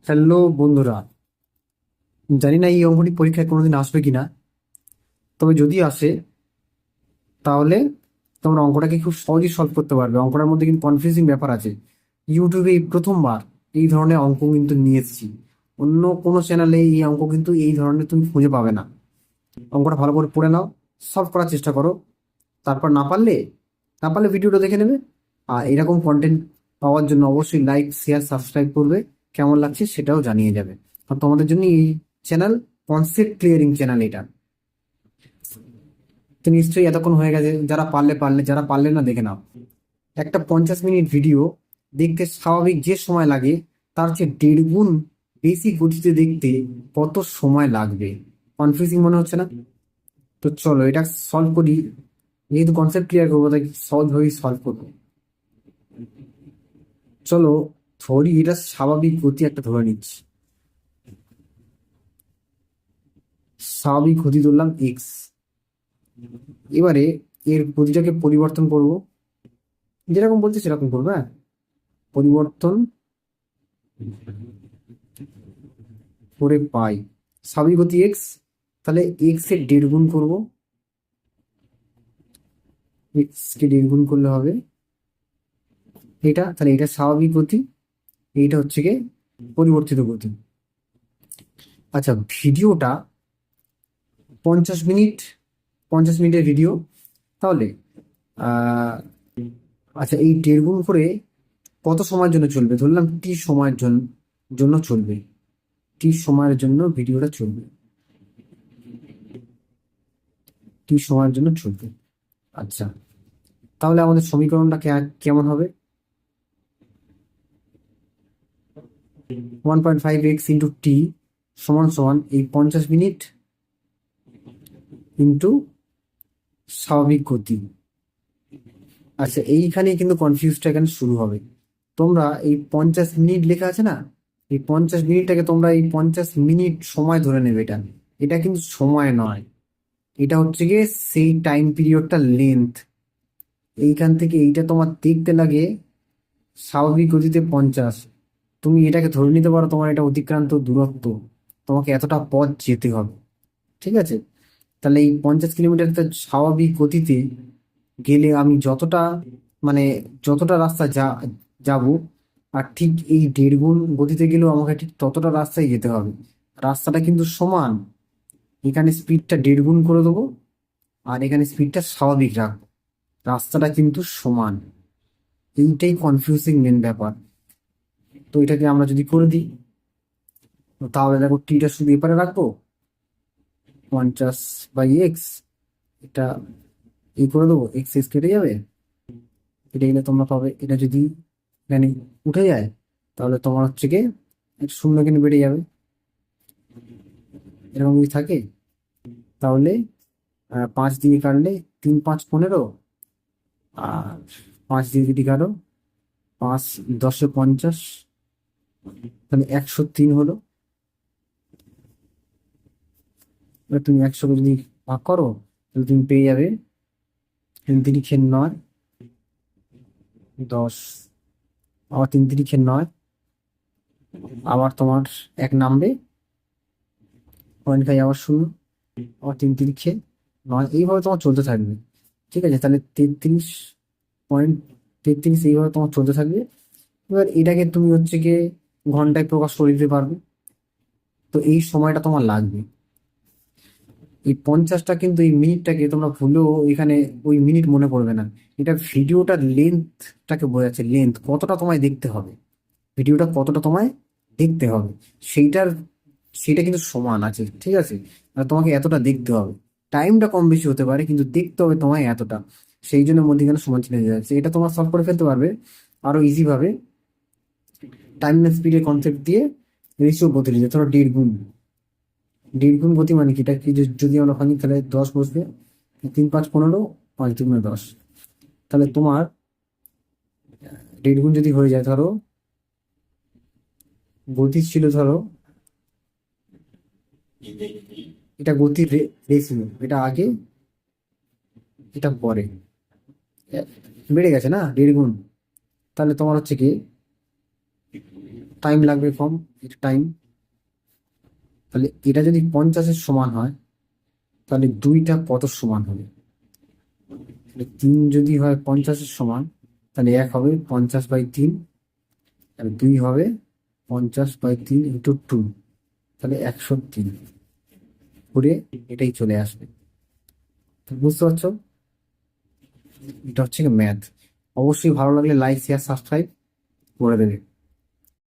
Hello বন্ধুরা, জানি না এই অঙ্কটি পরীক্ষায় কোনোদিন আসবে কিনা। তবে যদি আসে তাহলে তোমরা অঙ্কটাকে খুব সহজেই সলভ করতে পারবে। অঙ্কটার মধ্যে কিন্তু কনফিউজিং ব্যাপার আছে। ইউটিউবে এই প্রথমবার এই ধরনের অঙ্ক কিন্তু নিয়ে এসেছি। অন্য কোনো চ্যানেলে এই অঙ্ক কিন্তু এই ধরনের তুমি খুঁজে পাবে না। অঙ্কটা ভালো করে পড়ে নাও, সলভ করার চেষ্টা করো। তারপর না পারলে ভিডিওটা দেখে নেবে। আর এরকম কন্টেন্ট পাওয়ার জন্য অবশ্যই লাইক, শেয়ার, সাবস্ক্রাইব করবে। কেমন লাগছে সেটাও জানিয়ে যাবে। আর তোমাদের জন্য এই চ্যানেল কনসেপ্ট ক্লিয়ারিং চ্যানেল এটা। তো নিশ্চয়ই এতক্ষণ হয়ে গেছে, যারা পারলে, যারা পারলে না দেখে নাও। একটা 50 মিনিট ভিডিও দেখতে স্বাভাবিক যে সময় লাগে তার চেয়ে 1.5 গুণ বেশি গতিতে দেখতে কত সময় লাগবে? কনফিউজিং মনে হচ্ছে না? তো চলো এটা সলভ করি। যেহেতু কনসেপ্ট ক্লিয়ার করবো তাই সহজভাবেই সলভ করবো। চলো ধরি এটা স্বাভাবিক গতি একটা ধরে নিচ্ছি। স্বাভাবিক গতি ধরলাম এক্স। এবারে এর গতিটাকে পরিবর্তন করব, যেরকম বলছে সেরকম করবো। হ্যাঁ, পরিবর্তন করে পাই স্বাভাবিক গতি এক্স। তাহলে এক্স এর 1.5 গুণ করবো। এক্স কে 1.5 গুণ করলে হবে এটা। তাহলে এটা স্বাভাবিক গতি, এইটা হচ্ছে গিয়ে পরিবর্তিত গতি। আচ্ছা, ভিডিওটা 50 মিনিট, 50 মিনিটের ভিডিও। তাহলে আহ আচ্ছা, এই 1.5 গুণ করে কত সময়ের জন্য চলবে? ধরলাম টি সময়ের জন্য চলবে। টি সময়ের জন্য ভিডিওটা চলবে, টি সময়ের জন্য চলবে। আচ্ছা, তাহলে আমাদের সমীকরণটা কেমন হবে? 1.5x × টি সমান সমান এই 50 মিনিট ইন্টু স্বাভাবিক গতি। আচ্ছা, এইখানে কিন্তু কনফিউজটা এখানে শুরু হবে। তোমরা এই 50 মিনিট লেখা আছে না, এই 50 মিনিটটাকে তোমরা এই 50 মিনিট সময় ধরে নেবে। এটা এটা কিন্তু সময় নয়, এটা হচ্ছে গিয়ে সেই টাইম পিরিয়ডটা লেন্থ। এইখান থেকে এইটা তোমার দেখতে লাগে স্বাভাবিক গতিতে 50। তুমি এটাকে ধরে নিতে পারো তোমার এটা অতিক্রান্ত দূরত্ব, তোমাকে এতটা পথ যেতে হবে। ঠিক আছে, তাহলে এই 50 কিলোমিটার স্বাভাবিক গতিতে গেলে আমি যতটা, মানে যতটা রাস্তা যাব, আর ঠিক এই 1.5 গুণ গতিতে গেলেও আমাকে ঠিক ততটা রাস্তায় যেতে হবে। রাস্তাটা কিন্তু সমান। এখানে স্পিডটা 1.5 গুণ করে দেবো, আর এখানে স্পিডটা স্বাভাবিক রাখবো। রাস্তাটা কিন্তু সমান। এইটাই কনফিউজিং মেন ব্যাপার। তো এটাকে আমরা যদি করে দিই, তো তাহলে দেখো টিটা শুধু এপারে রাখবো 50/x। এটা এই করে দেবো, এক্স এক্স কেটে যাবে। কেটে গেলে তোমরা পাবে এটা যদি এখানে উঠে যায় তাহলে তোমার হচ্ছে গিয়ে একটা শূন্য এখানে বেড়ে যাবে। এরকম যদি থাকে তাহলে 5 দিয়ে কাটলে 3 5 15, আর 5 দিয়ে যদি কাটো 5 10 50, তাহলে 103 হলো। এবার তুমি 100কে যদি ভাগ করো তাহলে তুমি পেয়ে যাবে 3 3 9 10। আবার 3 3 9, আবার তোমার এক নামবে, পয়েন্ট খাই আবার শূন্য, আবার 3 3 9। এইভাবে তোমার চলতে থাকবে। ঠিক আছে, তাহলে 33.33 এইভাবে তোমার চলতে থাকবে। এবার এটাকে তুমি হচ্ছে গিয়ে ঘন্টায় প্রকাশ করে দিতে পারবে। তো এই সময়টা তোমার লাগবে। এই 50টা কিন্তু এই মিনিটটাকে তোমরা ভুলেও এখানে ওই মিনিট মনে করবে না। এটা ভিডিওটার লেন্থটাকে বোঝাচ্ছে, লেন্থ কতটা তোমায় দেখতে হবে, ভিডিওটা কতটা তোমায় দেখতে হবে সেইটার, সেটা কিন্তু সমান আছে। ঠিক আছে, আর তোমাকে এতটা দেখতে হবে। টাইমটা কম বেশি হতে পারে কিন্তু দেখতে হবে তোমায় এতটা। সেই জন্য মধ্যিখানে সমান চিহ্ন দেওয়া যাচ্ছে। এটা তোমার সলভ করে ফেলতে পারবে আরো ইজি ভাবে। টাইম না স্পিডের কনসেপ্ট দিয়ে রেশিও বদলে দিতে, ধরো 1.5 গুণ। 1.5 গুণ গতি মানে কি? এটা কি যদি আমরা ভাঙি তাহলে 10 বসবে। 3 5 15, 5 2 10। তাহলে তোমার 1.5 গুণ যদি হয়ে যায়, ধরো গতি ছিল, ধরো এটা গতির রেশিও, এটা আগে এটা পরে, বেড়ে গেছে না 1.5 গুণ। তাহলে তোমার হচ্ছে কি টাইম লাগবে কম, একটু টাইম। তাহলে এটা যদি 50-এর সমান হয় তাহলে 2টা কত সমান হবে? তাহলে 3 যদি হয় 50-এর সমান, তাহলে 1 হবে 50/3, আর 2 হবে 50/3 ইন্টু 2, তাহলে 103 করে এটাই চলে আসবে। তো বুঝতে পারছো, এটা হচ্ছে ম্যাথ। অবশ্যই ভালো লাগলে লাইক শেয়ার সাবস্ক্রাইব করে দেবে।